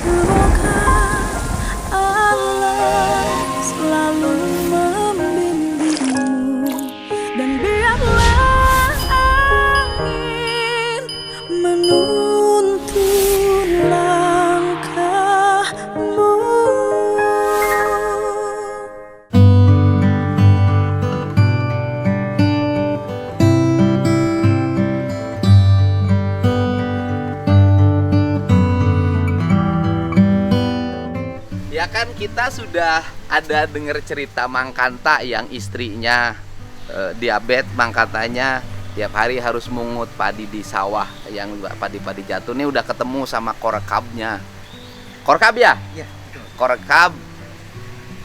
Semoga Allah selalu membimbingmu dan biarlah angin menuntun langkahmu. Ya kan kita sudah ada dengar cerita Mang Kanta yang istrinya diabetes. Mang Kantanya tiap hari harus mungut padi di sawah yang padi-padi jatuh. Ini udah ketemu sama korekabnya. Korekab ya? Iya, betul.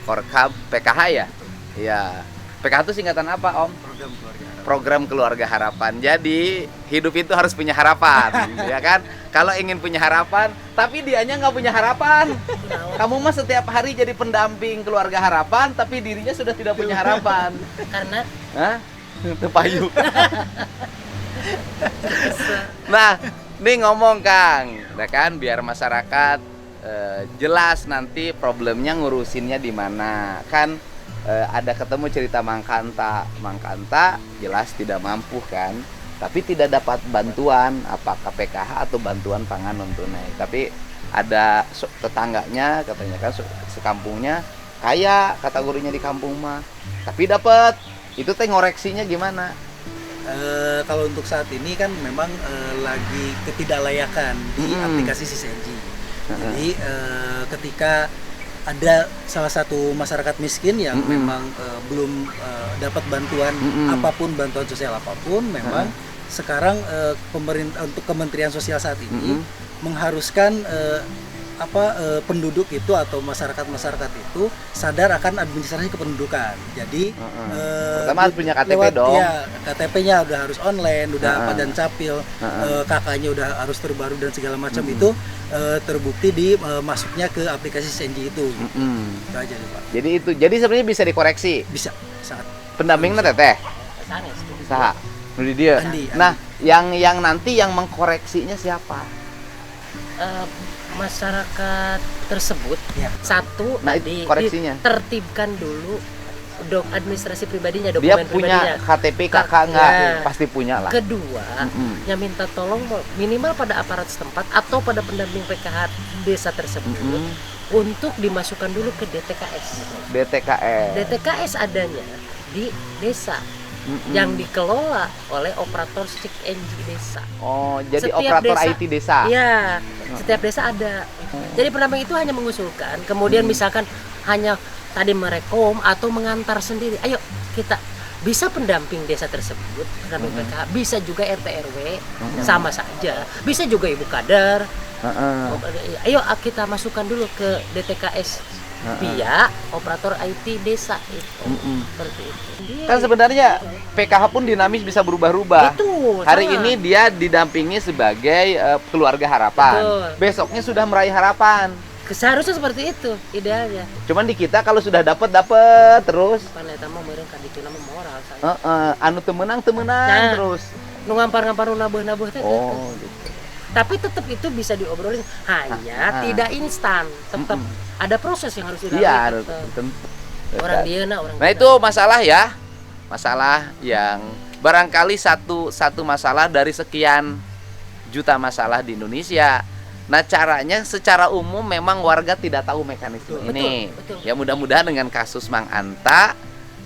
Korekab PKH ya? Iya. PKH itu singkatan apa, Om? Program keluarga harapan. Jadi hidup itu harus punya harapan, ya kan? Kalau ingin punya harapan, tapi dianya nggak punya harapan. Kamu mah setiap hari jadi pendamping keluarga harapan, tapi dirinya sudah tidak punya harapan. Karena Hah? Tepayu. Nah, nih ngomong Kang, ya kan? Biar masyarakat jelas nanti problemnya ngurusinnya di mana. Kan ada ketemu cerita Mang Kanta jelas tidak mampu kan, tapi tidak dapat bantuan apakah PKH atau bantuan pangan non tunai. Tapi ada tetangganya katanya kan sekampungnya kaya kategorinya di kampung mah, tapi dapat itu teh ngoreksinya gimana? Kalau untuk saat ini kan memang lagi ketidaklayakan di aplikasi Sisenji. Jadi ketika ada salah satu masyarakat miskin yang memang belum dapat bantuan apapun, bantuan sosial apapun, memang sekarang pemerintah untuk Kementerian Sosial saat ini mengharuskan penduduk itu atau masyarakat itu sadar akan administrasi kependudukan. Jadi pertama harus punya KTP lewat, dong. Ya, KTP-nya udah harus online, udah padan capil, kakaknya udah harus terbaru dan segala macam itu terbukti di masuknya ke aplikasi Senji itu. Itu aja nih, Pak. Jadi itu, jadi sebenarnya bisa dikoreksi. Bisa sangat. Pendampingnya teteh. Saha. Nudi dia. Andi. Nah, yang nanti yang mengkoreksinya siapa? masyarakat tersebut Ya. satu Nah, koreksinya. ditertibkan dulu administrasi pribadinya, Dia dokumen punya pribadinya. KTP kakak nggak? Ya. Pasti punya lah. Kedua, yang minta tolong minimal pada aparat setempat atau pada pendamping PKH desa tersebut untuk dimasukkan dulu ke DTKS. DTKS. DTKS adanya di desa yang dikelola oleh operator SIK NG desa. Oh, jadi Setiap operator desa- IT desa. Iya, setiap desa ada. Jadi pendamping itu hanya mengusulkan, kemudian misalkan hanya tadi merekom atau mengantar sendiri. Ayo kita bisa pendamping desa tersebut, pendamping PKH, bisa juga RT RW, sama saja. Bisa juga ibu kader. Ayo kita masukkan dulu ke DTKS via operator IT desa itu. Seperti itu. Kan sebenarnya PKH pun dinamis, bisa berubah-ubah. Betul, Hari sama. ini dia didampingi sebagai keluarga harapan. Betul. Besoknya sudah meraih harapan. Seharusnya seperti itu idealnya. Cuman di kita kalau sudah dapat terus. Paneta mau meureun ka ditu nama moral saya. Anu temenang Nah. terus. Nu ngampar-ngampar nu nabuh-nabuh teh. Oh, gitu. Tapi tetap itu bisa diobrolin, hanya tidak instan, tetap ada proses yang harus dilalui. Iya, tetap. tentu. Orang dia orang Nah, kita. itu masalah ya. Masalah yang barangkali satu masalah dari sekian juta masalah di Indonesia. Nah, caranya secara umum memang warga tidak tahu mekanisme ini. betul. Ya, mudah-mudahan dengan kasus Mang Anta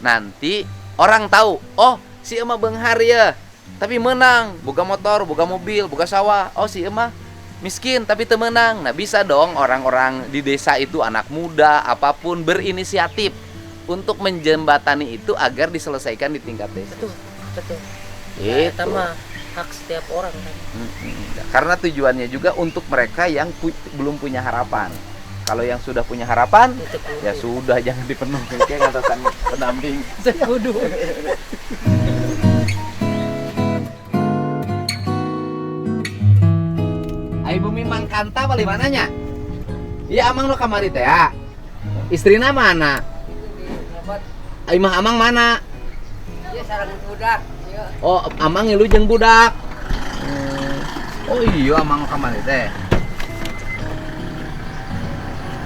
nanti orang tahu, oh, si Emma Benghar ya, tapi menang, boga motor, boga mobil, boga sawah. Oh, si Emma miskin tapi temenang. Nah, bisa dong orang-orang di desa itu, anak muda apapun, berinisiatif untuk menjembatani itu agar diselesaikan di tingkat desa. Betul. Itu. Eta mah hak setiap orang kan. Karena tujuannya juga untuk mereka yang belum punya harapan. Kalau yang sudah punya harapan, Itu kudu. ya sudah, jangan dipenuhi kayak ngatakan pendamping. Kudu. Ai bumi Mang Kanta bali mananya? Iya, amang lo kamari teh ya. Istrina mana? Ai mah amang mana? Dia sarang budak. Oh, amang ngilu jeung budak. Oh iya, amang kamari teh.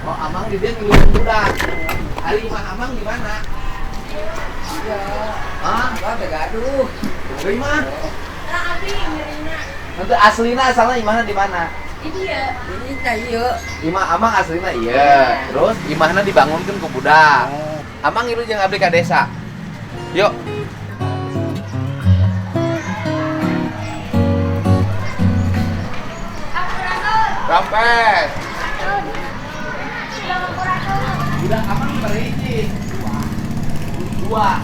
Oh, Amang di dia ngiluin budak. Hari imah Amang di mana? Iya. Hah? Ada gaduh. Dari mana? Nanti aslina asalnya imahna di mana? Ini kayu. Imah Amang aslina iya. Terus imahna dibangunkan ke budak. Amang ngilu jeung abdi ka desa. Yuk. Rampes. Budak Amang berhiji. Dua.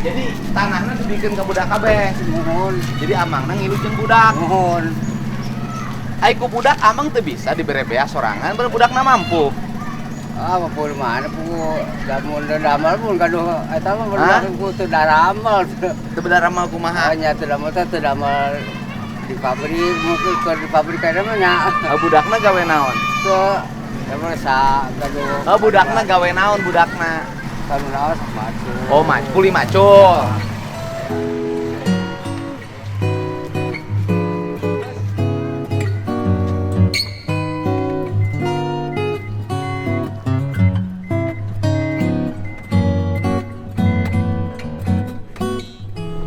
Jadi tanahnya dibikin ke budak kabeh. Mohon. Jadi Amangna ngilu jeung budak. Mohon. Ai ku budak Amang teu bisa dibere bea sorangan, ber budakna mampu. Apa pun mana pun damun damal pun gaduh eta mah Hah? bener ku teu daramal. Teu bener amal kumaha. Hanya teu damal di pabrik mungkin ke di pabrik kana mah nya. Budakna gawe naon? Teu damal sa gaduh. Budakna gawe naon budakna? Kanu naon macul. Oh, kuli macul.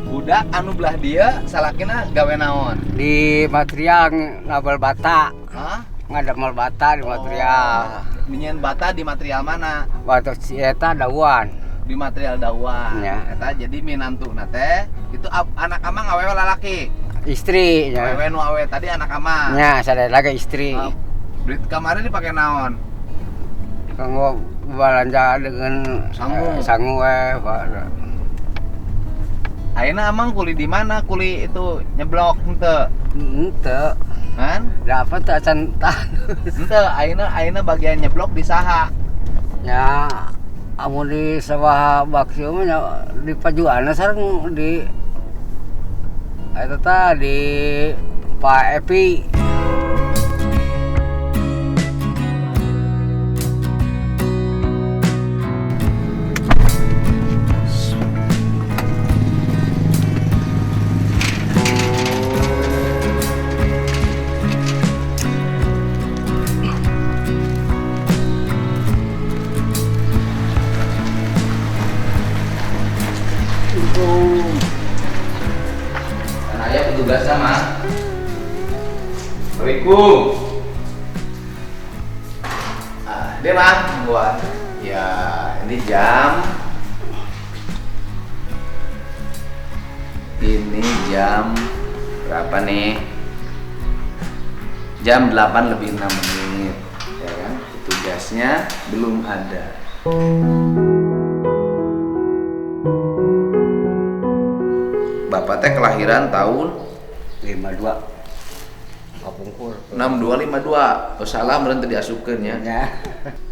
Budak anu belah dia salakina gawe naon? Di material ngabal bata. Hah? Ngadamel bata di material. Minyen bata di material mana? Bata si eta dawan. Di material dawan. Ya. Eta jadi minantuna teh itu anak Amang awewe lalaki. Istri nya. Awewe nu awewe tadi anak Amang. Nya sadaya lagi istri. Duit kemarin dipakai naon? Kanggo belanja dengan Sangu. sangu Ayeuna Amang kuli di mana? Kuli itu nyeblok henteu. Henteu. Kan? Dapat teu acan tahan. Henteu, ayeuna bagian nyeblok di saha? Ya amun di sawah baksio mah nya di pajuana sareng di eta tah di Pak Epi. Kan aya petugasna mah. Assalamualaikum. Dia mah gua. Ya, ini jam. Ini jam berapa nih? Jam 8 lebih 6 menit. Ya kan? Petugasnya belum ada. Bapak teh kelahiran tahun 52 kapungkur 6252. Oh salah meureun teu diasupkeun nya. nya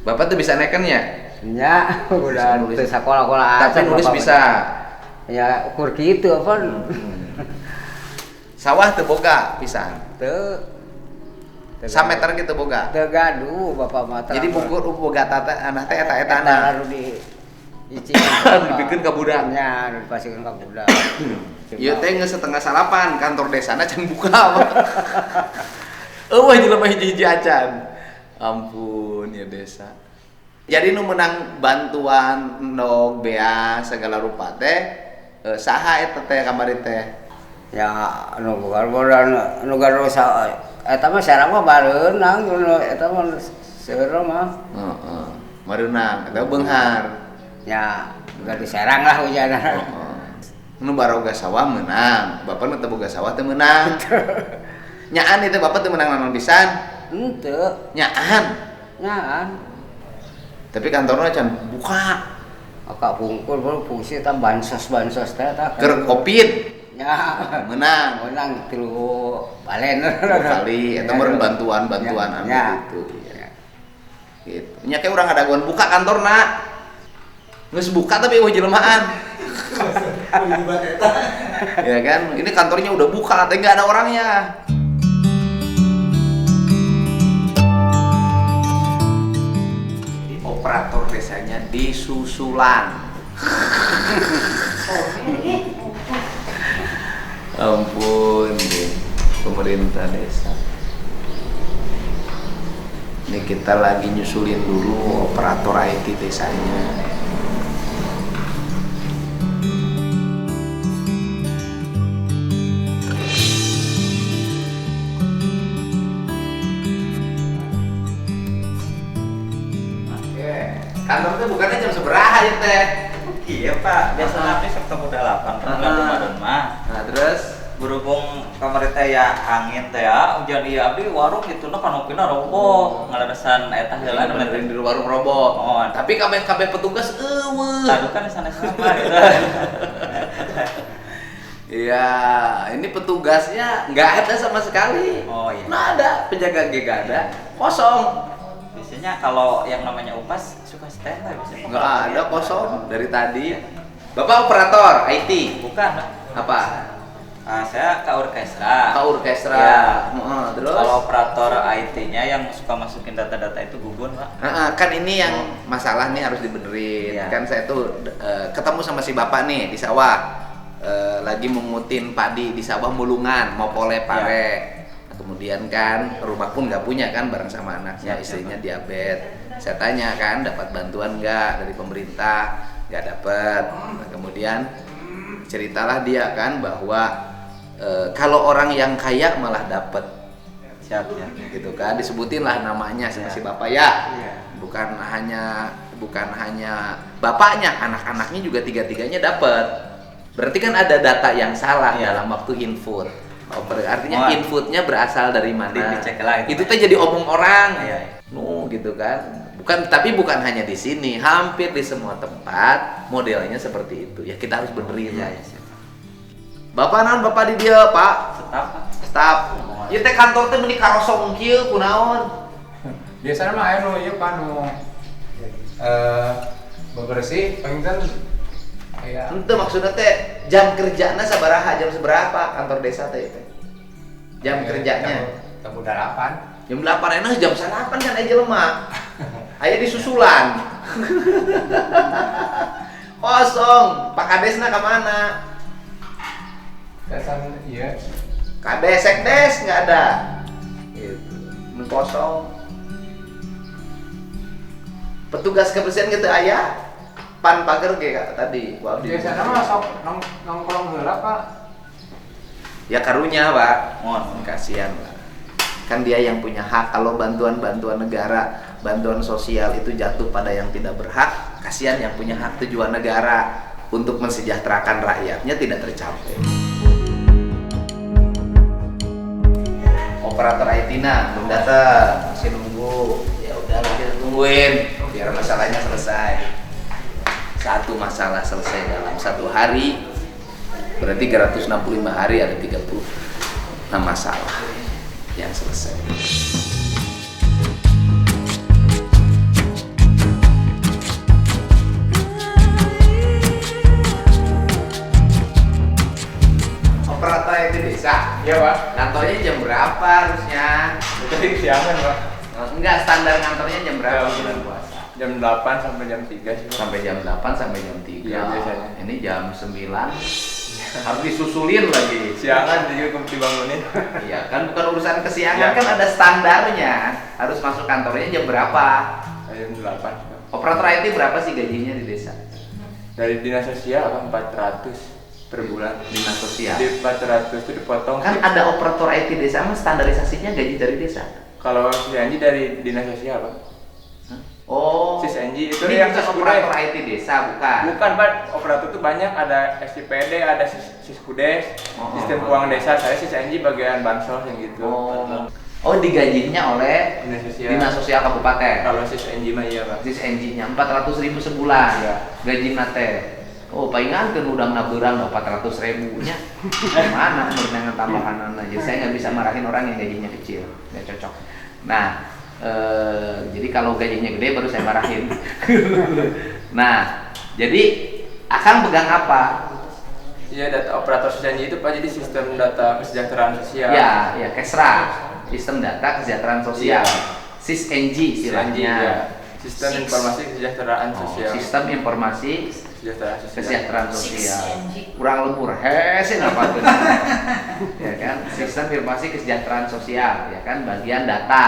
Bapak tuh bisa neken ya? nya udah nulis. teu sakola-kola Tapi nulis Bapak. bisa. Ya ukur kitu apa Sawah teu boga pisan. teu Sameter gitu boga. teu gaduh Bapak mah. Jadi buku boga tata anak teh eta-etana. Lalu di icing Dibikeun ka budak. nya dipasikeun ka budak. Ieu teh geus setengah salapan, kantor desana can buka. Eueuh jelema hiji-hiji acan. Ampun ya desa. Jadi nu menang bantuan ndog bea segala rupa teh saha eta teh kamari teh? Ya anu boga-boga anu gaduh eta mah sareng mah bareunang eta mah seueur mah. Heeh. Mareunang eta beunghar. Ya gaduh sareng lah hujana. Nu baroga sawah menang, bapak nu teu boga sawah teu menang. Nyaan itu bapak teu menang naon pisan? Henteu, Nyaan. nyaan. Tapi kantorna can buka. Aka pungkur baru fungsi ta bansos teh ta. Keur Covid. Ya, Menang. menang 3 balen. 2 kali eta meureun bantuan-bantuan anu Ya. gitu. Ya. Gitu. Nya ke urang ngadaguan buka kantorna. Geus buka tapi eueuh jelemahan. Ya kan, ini kantornya udah buka, tapi nggak ada orangnya. Operator desanya disusulan. Ampun deh, pemerintah desa. Ini kita lagi nyusulin dulu operator IT desanya. Oke, kantornya bukannya jam seberapa ya teh? Iya Pak, biasa nanti ketemu 8 kan Ramadan mah. Nah terus Berhubung kamar teh ya angin teh ya, hujan iya abdi warung gitu nah kanopina roboh, ngaleresan eta heula benerin di warung roboh. Oh, Tapi kabeh petugas eueuh. tadu kan di sana sama gitu. Iya, ini petugasnya nggak ada sama sekali. Oh iya. Nggak ada, penjaga G nggak ada, kosong. Biasanya kalau yang namanya upas suka standby biasanya. Nggak ada, kosong dari tadi. Bapak operator IT. Bukan. Apa? Saya ke orkestra. Orkestra. Ya. Terus? Kalau operator IT-nya yang suka masukin data-data itu gugun, Pak. Kan ini yang masalah nih harus dibenerin. Iya. Kan saya tuh ketemu sama si bapak nih di sawah. Lagi memutin padi di sawah mulungan, mau pole pare. Nah, kemudian kan rumah pun nggak punya kan bareng sama anaknya, Ya, istrinya diabetes. Saya tanya kan dapat bantuan nggak dari pemerintah? Nggak dapat. Nah, kemudian ceritalah dia kan bahwa kalau orang yang kaya malah dapat. Siap ya. Gitu kan, disebutin lah namanya sama Ya. si bapak ya. Iya. Bukan hanya bapaknya, anak-anaknya juga tiga-tiganya dapat. Berarti kan ada data yang salah Ya. dalam waktu input. Artinya Oh. inputnya berasal dari mana? Dicek lah Itu tuh jadi omong orang. Iya. Gitu kan. Tapi bukan hanya di sini, hampir di semua tempat modelnya seperti itu. Ya kita harus benerin. Iya, ya, siap. Bapak naon bapak di dia, Pak? Tetap, Pak. Staf. Ieu teh kantor teh meuni karosong kieu kunaon? Biasanya mah aya nu ieu kan nu bebersih pengen aya Ente maksudnya teh jam kerjanya sabaraha, jam seberapa kantor desa teh? Jam kerjanya tabu dalapan. jam 8 enak jam 8 kan aja lemah. Aya di susulan. Kosong. Pak Kadesna ke mana? Dasar iya. Kades, sekdes nggak ada. Gitu. Nu kosong. Petugas kebersihan gitu aya. Pan pager ge Kak, tadi. Gua abdi. Biasanya mah sok nongkrong heula Pak. Ya karunya, Pak. Mohon. Kasihan, Pak. Kan dia yang punya hak. Kalau bantuan negara, bantuan sosial itu jatuh pada yang tidak berhak, kasihan yang punya hak tujuan negara untuk mensejahterakan rakyatnya tidak tercapai. Operator IT-na belum datang, masih nunggu. Ya udah kita tungguin biar masalahnya selesai. Satu masalah selesai dalam 1 hari, berarti 365 hari ada 36 masalah yang selesai. Operator IT desa, Iya Pak. kantornya jam berapa harusnya? Jadi siangan Pak. Enggak, standar kantornya jam berapa Jam- bulan puasa? Jam 8 sampai jam 3 sih Pak. Sampai jam 8 sampai jam 3. Iya, biasanya. Ini jam 9. Harus disusulin lagi. Siangan juga dibangunin. Iya, kan bukan urusan kesiangan, Iya. kan ada standarnya. Harus masuk kantornya jam berapa? Jam 8 Pak. Operator IT berapa sih gajinya di desa? Dari dinas sosial Pak 400 per bulan. Dinas sosial. Di 400 itu dipotong. Kan ada operator IT desa mah standarisasinya gaji dari desa. Kalau si Anji dari dinas sosial Pak. Oh. Sis Anji itu Ini yang bukan Siskudes. operator IT desa, bukan. Bukan Pak, operator itu banyak, ada SIPD, ada Siskudes, Oh. sistem keuangan desa. Saya Sis Anji bagian bansos yang gitu. Oh, digajinya oleh Dinas sosial. Dinas Sosial Kabupaten. Kalau Sis Anji mah iya Pak. Sis NG-nya 400.000 sebulan. Iya. Gaji nate. Oh, palingan kan udang nabeurang 400.000-nya. Gimana menurut tambahan aja. Jadi saya nggak bisa marahin orang yang gajinya kecil, nggak cocok. Nah, jadi kalau gajinya gede baru saya marahin. Nah, jadi Akang pegang apa? Iya, data operator Sis Anji itu Pak, jadi sistem data kesejahteraan sosial. Ya, Kesra, sistem data kesejahteraan sosial. Iya. Sis NG Sis Anji istilahnya. ya. Sistem informasi kesejahteraan sosial. Sistem informasi Kesejahteraan sosial. kesejahteraan sosial. Kurang lembur, sih nggak patut. Ya kan, sistem informasi kesejahteraan sosial, ya kan, bagian data.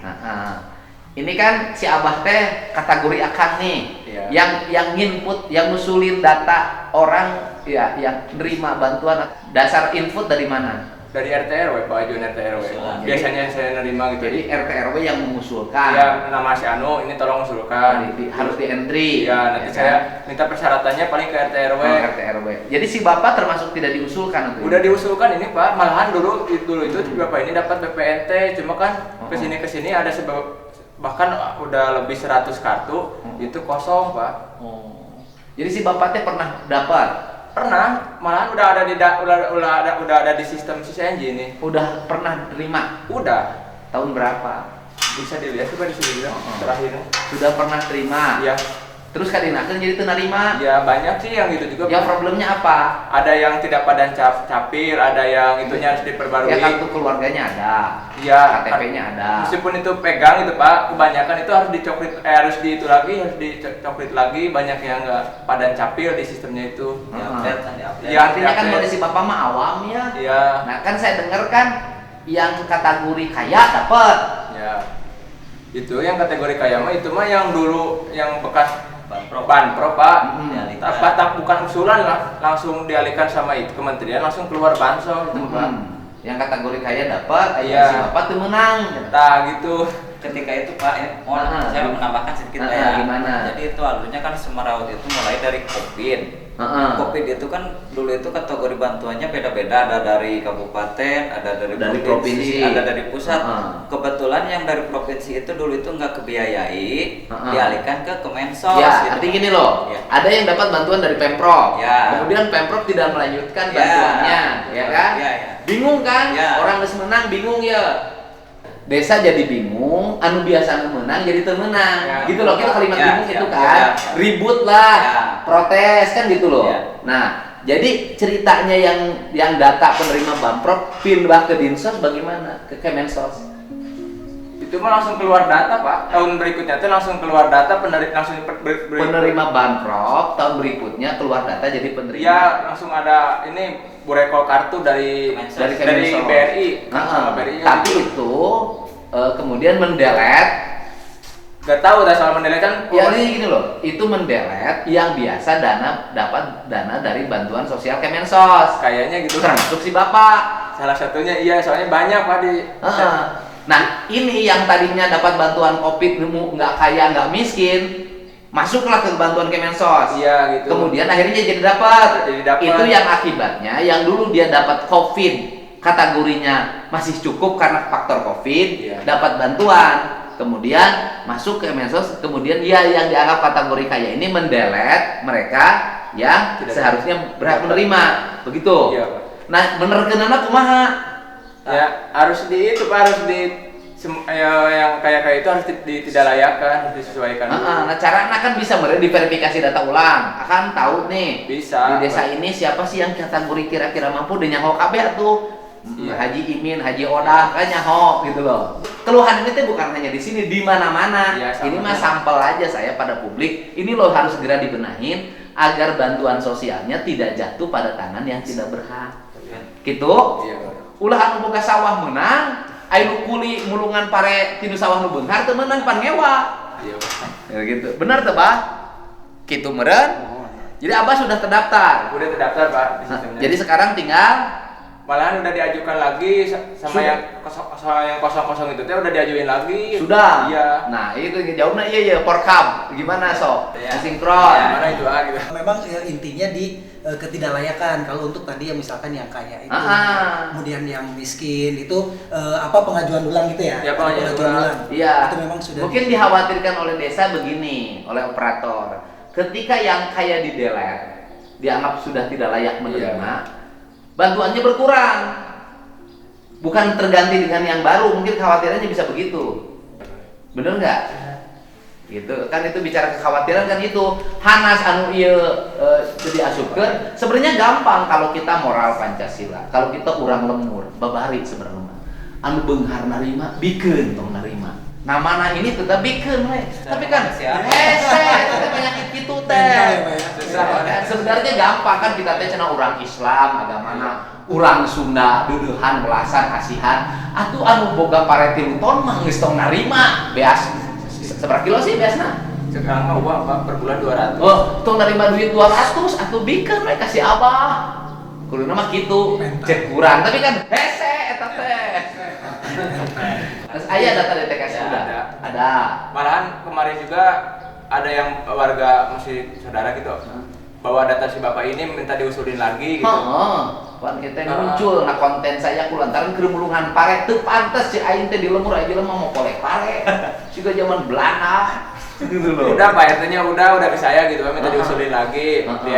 Nah, ini kan si Abah teh kategori akang nih. Iya. Yang nginput, yang ngusulin data orang ya yang nerima bantuan, dasar input dari mana? Dari RT RW, Pak Ajuan RT RW. Biasanya saya nerima gitu. Jadi RT RW yang mengusulkan. Ya, nama si Anu ini tolong usulkan. Harus di entry. Ya, nanti ya saya kan? minta persyaratannya paling ke RT RW. Oh, RT RW. Jadi si Bapak termasuk tidak diusulkan atau Udah diusulkan ini Pak, malahan dulu itu Bapak ini dapat BPNT, cuma kan kesini ada sebab bahkan udah lebih 100 kartu itu kosong Pak. Oh. Jadi si Bapak teh pernah dapat? Pernah, malahan udah ada di sistem CCNG ini. Udah pernah terima? Udah. Tahun berapa? Bisa dilihat coba di sini terakhir. Sudah pernah terima? Iya. Terus kadinakeun jadi teu narima? Ya banyak sih yang gitu juga. Yang problemnya apa? Ada yang tidak padan capir, ada yang itunya harus diperbarui. Ya kartu keluarganya ada. Iya, KTP-nya ada. Meskipun itu pegang itu Pak, kebanyakan itu harus harus dicoklit lagi, banyak yang nggak padan capir di sistemnya itu. Ya, artinya kan kondisi Bapak mah awam ya. Iya. Nah, kan saya dengar kan yang kategori kaya dapat. Ya. Itu yang kategori kaya mah itu mah yang dulu yang bekas Banpro Pak. Bukan usulan lah, langsung dialihkan sama itu kementerian, langsung keluar bansos itu Pak. Yang kategori kaya dapat, Iya. si Bapak tuh menang. Nah gitu. Ketika itu Pak ya, saya menambahkan sedikit ya. Gimana? Jadi itu alurnya kan Semaraut itu mulai dari COVID. COVID itu kan dulu itu kategori bantuannya beda-beda, ada dari kabupaten, ada dari provinsi, ada dari pusat. Kebetulan yang dari provinsi itu dulu itu nggak kebiayai, dialihkan ke Kemensos. Ya, gitu. artinya gini loh, Ya. ada yang dapat bantuan dari Pemprov, Ya. kemudian Pemprov tidak melanjutkan Ya. bantuannya, ya kan? Ya, ya. Bingung kan? Ya. Orang geus menang bingung ya. Desa jadi bingung, anu biasa menang jadi temenang, Ya. gitu loh. Kita kalimat Ya, bingung ya, itu ya, kan, ya. ribut lah, Ya. protes kan gitu loh. Ya. Nah, jadi ceritanya yang data penerima Banprov pindah ke Dinsos bagaimana? Ke Kemensos? Itu mah langsung keluar data Pak. Tahun berikutnya tuh langsung keluar data Penerima Banprov tahun berikutnya keluar data jadi penerima. Ya langsung ada ini burekol kartu dari Kemensos. BRI. Sama BRI. Tapi itu kemudian mendelete. Gak tahu dah soal mendelete kan. Ya ini gini loh, itu mendelete yang biasa dapat dana dari bantuan sosial Kemensos. Kayaknya gitu. Termasuk si Bapak. Salah satunya iya, soalnya banyak Pak di. Nah ini yang tadinya dapat bantuan COVID, nggak kaya nggak miskin, masuklah ke bantuan Kemensos. Iya gitu. Kemudian akhirnya jadi dapat. Jadi dapat. Itu yang akibatnya yang dulu dia dapat COVID kategorinya masih cukup karena faktor COVID, Iya. dapat bantuan. Kemudian masuk ke Kemensos, kemudian dia yang dianggap kategori kaya ini mendelete mereka yang Tidak seharusnya berhak menerima. Begitu. Iya Pak. Nah, bener kenana kumaha? Ya harus di itu Pak, harus yang kayak itu harus tidak layakan, harus disesuaikan. Nah, caranya kan bisa diverifikasi data ulang. Akan tahu nih. Bisa. Di desa ini siapa sih yang kategori kira-kira mampu dan nyaho kabeh tuh. Iya. Haji Imin, Haji Odah kan nyaho gitu loh. Keluhan ini tuh bukan hanya di sini, di mana-mana. Iya, sama Ini mah aja. sampel aja saya pada publik. Ini loh harus segera dibenahin agar bantuan sosialnya tidak jatuh pada tangan yang tidak berhak. Gitu. Iya Pak. Ulah anu boga sawah menang, anu kuli mulungan pare tinu sawah nu beunghar teu meunang pan ngewa. Iya Pak. Ya gitu. Benar teu, Bah? Kitu meureun. Jadi Abah sudah terdaftar. Udah terdaftar Pak di sistemnya. Jadi sekarang tinggal malahan udah diajukan lagi sama yang kosong itu teh udah diajuin lagi. sudah. Iya. Nah, itu jawabnya iya Porkab. Gimana sok? Iya. Sinkron. Mana itu gitu. Memang intinya di ketidaklayakan. Kalau untuk tadi yang misalkan yang kaya itu, kemudian yang miskin itu apa pengajuan ulang gitu ya? Ya, pengajuan ulang. Iya. Itu memang sudah Mungkin dikhawatirkan oleh desa begini, oleh operator. Ketika yang kaya di-delete, dianggap sudah tidak layak menerima, bantuannya berkurang. Bukan terganti dengan yang baru, mungkin khawatirannya bisa begitu. Bener nggak? Gitu kan, itu bicara kekhawatiran kan itu Hanas anu ieu jadi asupkeun sebenarnya gampang kalau kita moral Pancasila, kalau kita urang lemur babari sebenarnya anu beunghar narima bikeun tong narima namana ini tetap bikeun we tapi kan hese teh penyakit kitu teh sebenarnya gampang kan kita teh cenah urang Islam agamana urang Sunda deudehan belasan kasihan atuh anu boga pare 3 ton mah geus tong narima beas Seberapa kilo sih biasanya? Sekarang mah uang Pak per bulan 200. Oh, tuh nerima duit 200 atau bikin mereka kasih abah. Kudu mah gitu, cek kurang tapi kan hese eta teh. Terus aya data DTKS Ya, udah. Ada. Malahan kemarin juga ada yang warga masih saudara gitu. Bawa data si bapak ini minta diusulin lagi gitu. Heeh. Pan kita muncul nah konten saya kulantaran kerumulungan pare teu pantes si aing teh di lemur aja lemah mau kolek pare. Juga zaman Belanda. Gitu loh. Udah Pak RT-nya udah ke saya gitu, minta diusulin lagi di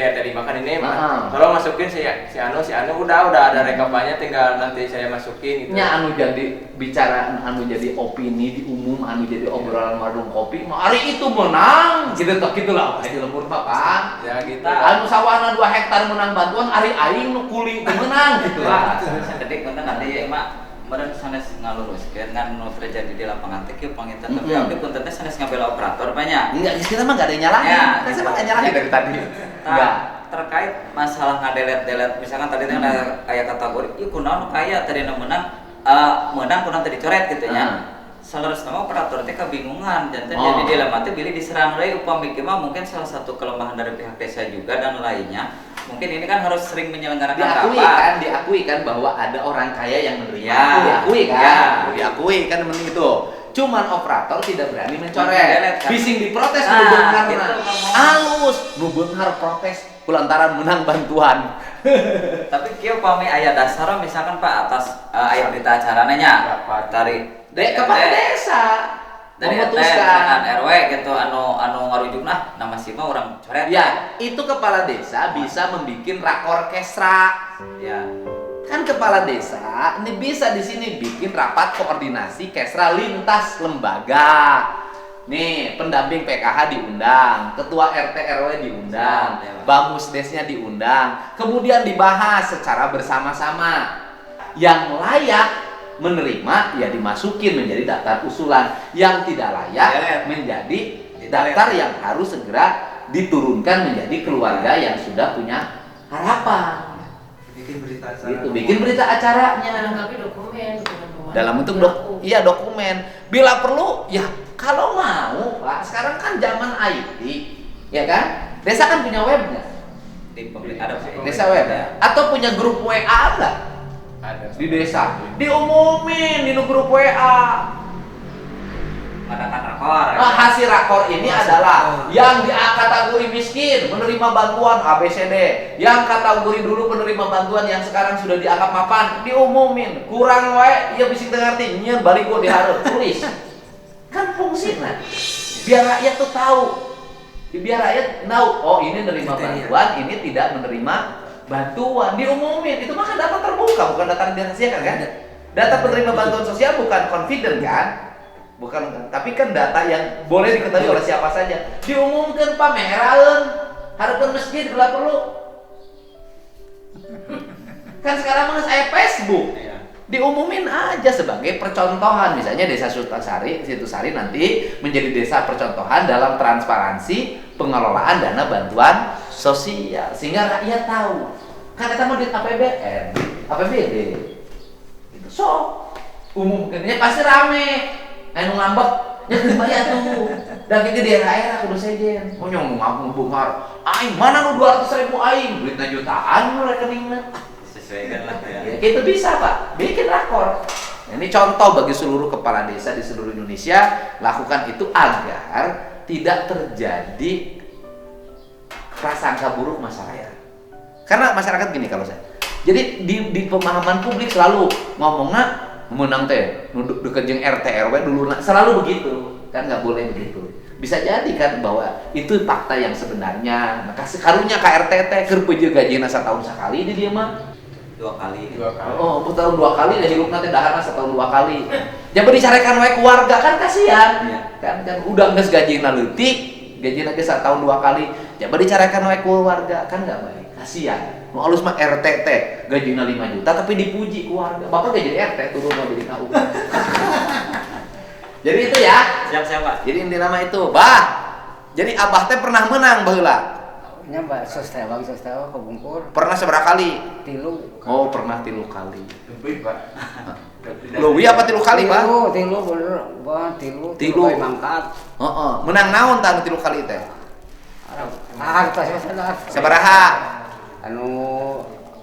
RT 5 kan ini. Tolong masukin si Anu udah ada rekapannya, tinggal nanti saya masukin gitu. Nya anu jadi bicara anu jadi opini di umum anu jadi obrolan warung kopi mah hari itu menang gitu tok gitulah di lembur Pak. Ya gitu. Anu sawana 2 hektar menang bantuan hari aing nu kuli teu menang gitu lah. Ketik konten ada ya emak meren sanes ngaluruskeun ngan nu terjadi di lapangan teh kieu panginten tapi abdi punten teh sanes ngabela operator banyak. Enggak, kita mah enggak ada yang nyalahin. Ya, Kita mah enggak nyalahin dari tadi. Enggak. Terkait masalah ngadelet-delet misalkan tadi teh ada aya kategori ieu kunaon kaya tadi nu menang kunaon teh dicoret gitu nya. Salerosna mah operator teh kabingungan dan jadi dilema teh bilih diserang deui upami mah mungkin salah satu kelemahan dari pihak desa juga dan lainnya. Mungkin ini kan harus sering menyelenggarakan diakui kan bahwa ada orang kaya yang menerima. Ya, Diakui kan mending itu. Cuman operator tidak berani mencoret. Kan? Bising diprotes nu beunghar gitu, halus, nu beunghar protes kulantaran menang bantuan. Tapi kieu upami aya dasar misalkan Pak atas aya berita acarana nya dari Kepala desa dari memutuskan RW gitu anu ngarujukna nama si mah urang coret. Ya, itu kepala desa bisa membikin rakor kesra. Ya. Kan kepala desa ini bisa di sini bikin rapat koordinasi kesra lintas lembaga. Nih, pendamping PKH diundang, ketua RT RW diundang, Bamusdesnya diundang, kemudian dibahas secara bersama-sama. Yang layak menerima ya dimasukin menjadi daftar usulan, yang tidak layak menjadi daftar yang harus segera diturunkan menjadi keluarga yang sudah punya harapan. Bikin berita acara. Gitu, bikin berita acaranya Tapi dokumen dalam bentuk dokumen. Bila perlu ya kalau mau Pak, sekarang kan zaman IT, ya kan? Desa kan punya web nggak? Desa web atau punya grup WA nggak? Ada Di desa diumumin di grup WA. Mengadakan rakor. Nah, hasil rakor ini adalah yang di kategori miskin menerima bantuan ABCD, yang kategori dulu penerima bantuan yang sekarang sudah dianggap mapan diumumin. Kurang wae ieu bising teu ngarti nyieun balik gua dihareup tulis. Kan fungsina biar rakyat tuh tahu. Biar rakyat tahu oh ini menerima bantuan, ini tidak menerima bantuan, diumumin. Itu mah kan data terbuka, bukan data dirahasiakan kan? Data penerima bantuan sosial bukan confident kan? Bukan, tapi kan data yang boleh diketahui oleh siapa saja. Diumumkan pameraeun, hareupeun masjid bila perlu. Kan sekarang mah aya Facebook. Diumumin aja sebagai percontohan. Misalnya Desa Situsari nanti menjadi desa percontohan dalam transparansi pengelolaan dana bantuan sosial sehingga rakyat tahu. Kan kita mau duit APBN, APBD. Itu umumkannya pasti rame. Anu ngambek, ya kembali tuh. Dan kita di daerah kudu sejen. Oh nyong ngambung bungar. Aing mana nu 200.000 aing, duitna jutaan nu rekeningna. Sesuaikan lah ya. Ya gitu bisa Pak, bikin rakor. Nah, ini contoh bagi seluruh kepala desa di seluruh Indonesia, lakukan itu agar tidak terjadi prasangka buruk masyarakat. Karena masyarakat gini kalau saya. Jadi di pemahaman publik selalu ngomongnya menang teh nuduk deket jeung RT RW dulu selalu begitu. Kan nggak boleh begitu. Bisa jadi kan bahwa itu fakta yang sebenarnya. Maka sekarunya ka RT teh keur peujeul gajina satahun sakali di dieu mah. 2 kali. Oh, setahun 2 kali dan hidup nanti daharna setahun 2 kali. Jadi dicarekan wae keluarga kan kasihan. Kan udah geus gajina leutik, gajina ge setahun 2 kali. Jadi dicarekan wae keluarga kan enggak baik. Kasihan. Nu alus mah RT teh gajina 5 juta tapi dipuji keluarga. Bapak gak jadi RT turun mau jadi KU. Jadi itu ya. Siap Pak. Jadi inti nama itu, Bah. Jadi Abah teh pernah menang baheula. nya bakso bang sosteo kebungkur Pernah seberapa kali? 3. Oh, pernah 3 kali. Leuwih apa 3 kali, Pak? 3 bener, Bang, 3 Tilu. kali mangkat. Heeh. Menang naon tah 3 kali teh? Harta sadar. Sabaraha? Anu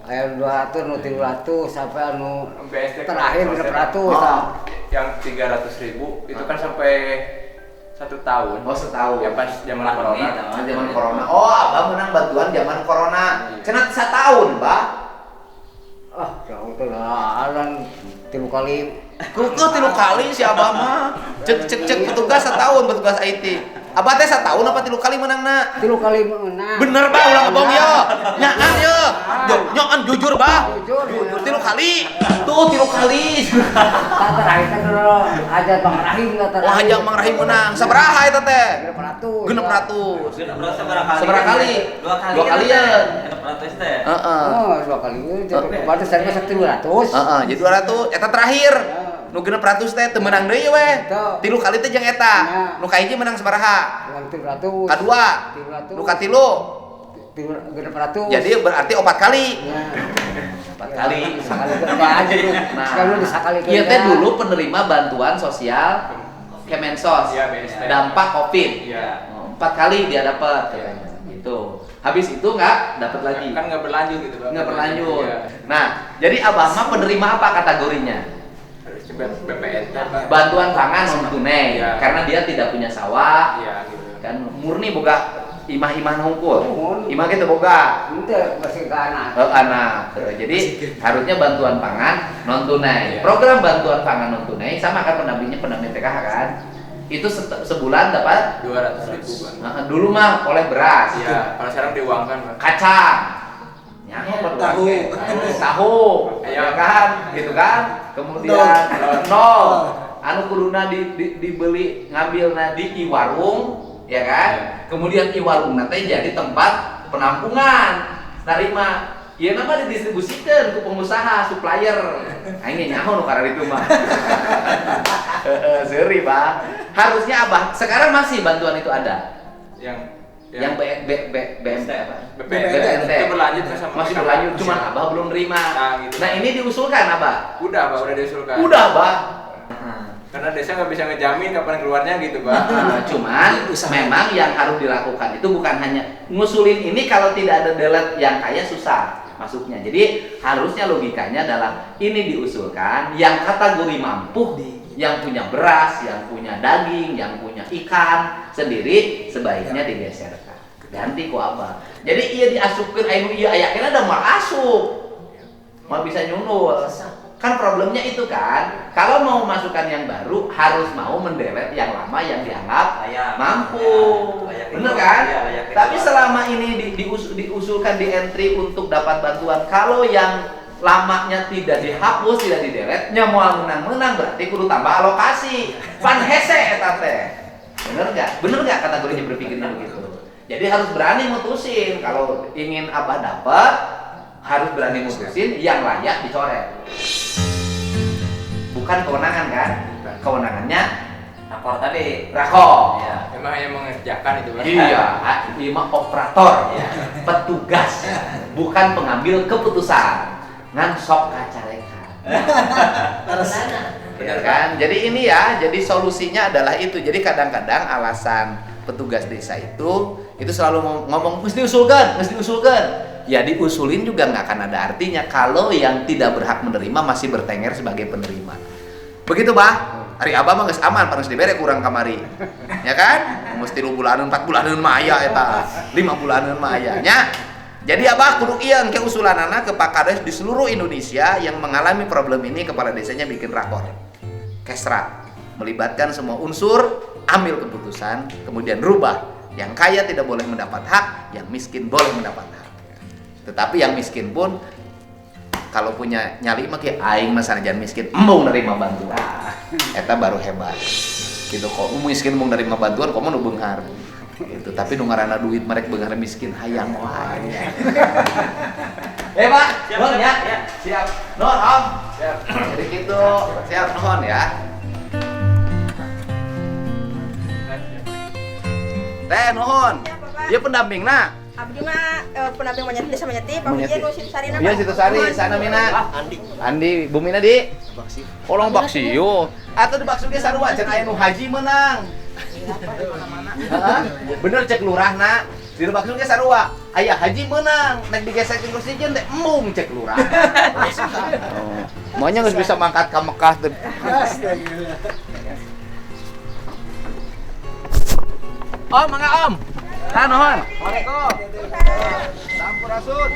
aya 200 nu 300 sampai anu BSD terakhir 600. Oh. Yang 300.000 itu kan sampai 1 tahun. Oh, setahun. Ya pas zaman corona. Zaman corona. Oh, Abah menang bantuan zaman corona. Cenah 1 tahun, Pak. Ah, jauh tuh lah, alan 3 kali. Kukeuh 3 kali si Abah mah. Cek petugas 1 tahun petugas IT. Abah teh 1 tahun apa 3 kali menangna? 3 kali menang. Bener, Bah, ulang abang ya. Nyaan ya. Nyokan jujur, Bah. Jujur. 3 kali. Tuh 3 kali. Tak terakhir kan dulu aja Bang Rahim lah terakhir. Wah, Hajang Mang Rahim menang. Sabaraha eta teh? 600. 600. Seberapa kali? Seberapa kali? 2 kali. 2 kalian. 600 teh. Heeh. Oh, 2 kali. Jadi kemarin saya masuk 300. Heeh, jadi 200. Eta terakhir. Nu 600 teh teu meunang deui we. 3 kali teh jeung eta. Nu kahiji menang sabaraha? Dengan 300. Kadua. 300. Nu katilu. 300. Jadi berarti 4 kali. Ya. 4 kali. Sekali berapa aja tuh. Nah, Sekali disakali ieu teh dulu penerima bantuan sosial Kemensos. Iya, BSD. Dampak Covid. Iya. 4 kali dia dapat. Gitu. Habis itu nggak dapat lagi. Kan nggak berlanjut gitu, Bang. Nggak berlanjut. Iya. Nah, jadi Abah mah penerima apa kategorinya? Harus BPNT, Pak. Bantuan pangan non tunai. Iya. Karena dia tidak punya sawah. Iya, gitu. Kan murni boga imah-imah hungkul. Mun. Imah kita boga. Itu masih ke anak. Anak. Jadi harusnya bantuan pangan non tunai. Iya. Program bantuan pangan non tunai sama kan pendamping PKH kan. Itu sebulan dapat 200.000, Bang. Nah, dulu mah oleh beras, Iya, kalau sekarang diuangkan, Bang. kacang, tahu, ya kan, gitu kan. Kemudian nol, anu kuduna dibeli ngambil di warung, ya kan. Kemudian warung nanti jadi tempat penampungan, narima. Iya nama didistribusikan ke pengusaha, supplier. Aing nyaho nu karena itu mah. Seri, Pak. Harusnya Abah sekarang masih bantuan itu ada. Yang BMT apa? BPNT itu berlanjut kan sama masih berlanjut, cuman Abah belum terima. Gitu. Nah, ini diusulkan Abah. Udah, Pak, udah diusulkan. Udah, Abah. Karena desa nggak bisa ngejamin kapan keluarnya gitu, Pak. Cuman memang yang harus dilakukan itu bukan hanya ngusulin ini, kalau tidak ada delete yang kaya susah masuknya. Jadi harusnya logikanya adalah ini diusulkan yang kategori mampu, yang punya beras, yang punya daging, yang punya ikan sendiri sebaiknya digeserkan. Ganti ku Abah. Jadi iya diasupkeun anu ieu aya kena da mal asup. Mal bisa nyundul. Kan problemnya itu kan, kalau mau masukkan yang baru harus mau mendelete yang lama yang dianggap mampu. Bener kan? Tapi selama ini diusulkan di entry untuk dapat bantuan, kalau yang lamanya tidak dihapus, tidak didelete, nya moal menang-menang berarti kudu tambah alokasi. Pan hese eta teh. Bener nggak kategorinya berpikirnya begitu? Jadi harus berani mutusin, kalau ingin Abah dapat harus berani mutusin yang layak dicoret. Bukan kewenangan kan? Kewenangannya Rapor tadi. Rakor. Iya. Emang yang mengerjakan itu, Bang. Iya, ini mah operator, petugas, bukan pengambil keputusan. Ngan sok kacarekan. Ya kan? Jadi ini ya, jadi solusinya adalah itu. Jadi kadang-kadang alasan petugas desa itu selalu ngomong mesti diusulkan. Ya diusulin juga nggak akan ada artinya kalau yang tidak berhak menerima masih bertengger sebagai penerima. Begitu, Bah. Hari Abah mah geus aman, panas dibere kurang kamari. Ya kan? Mesti 3 bulanan, 4 bulanan mah aya eta. 5 bulanan mah aya nya. Jadi Abah kudu ieu ke usulanana ke Pak Kades di seluruh Indonesia yang mengalami problem ini, kepala desanya bikin rakor. Kesra, melibatkan semua unsur, ambil keputusan, kemudian rubah. Yang kaya tidak boleh mendapat hak, yang miskin boleh mendapat hak. Tetapi yang miskin pun kalau punya nyali mah kayak aing mah sanajan miskin mau nerima bantuan. Eta baru hebat. Gitu kok miskin mau nerima bantuan kok nu beunghar. Gitu. Tapi nu ngaranna duit merek beunghar miskin hayang wae. Pak, nuhun ya. Siap. Nuhun, Om. Siap. Jadi gitu, siap nuhun ya. Teh nuhun. Dia pendampingna. Abdi mah penamping Manyati desa Manyati, pamujian nu Situ Sari Iya Situ Sari, sana Mina. Andi, Bu Mina di Kolong Baksio. Atau di Baksio ge sarua cenah aya nu haji menang. Heeh. Bener cek lurahna. Di Baksio ge sarua, aya haji menang. Nek digesek kursi jeung teh embung cek lurah. Oh. Moanya geus bisa mangkat ka Mekah teh. Om, mangga Om. Nuhun. Waalaikumsalam. Sampurasun.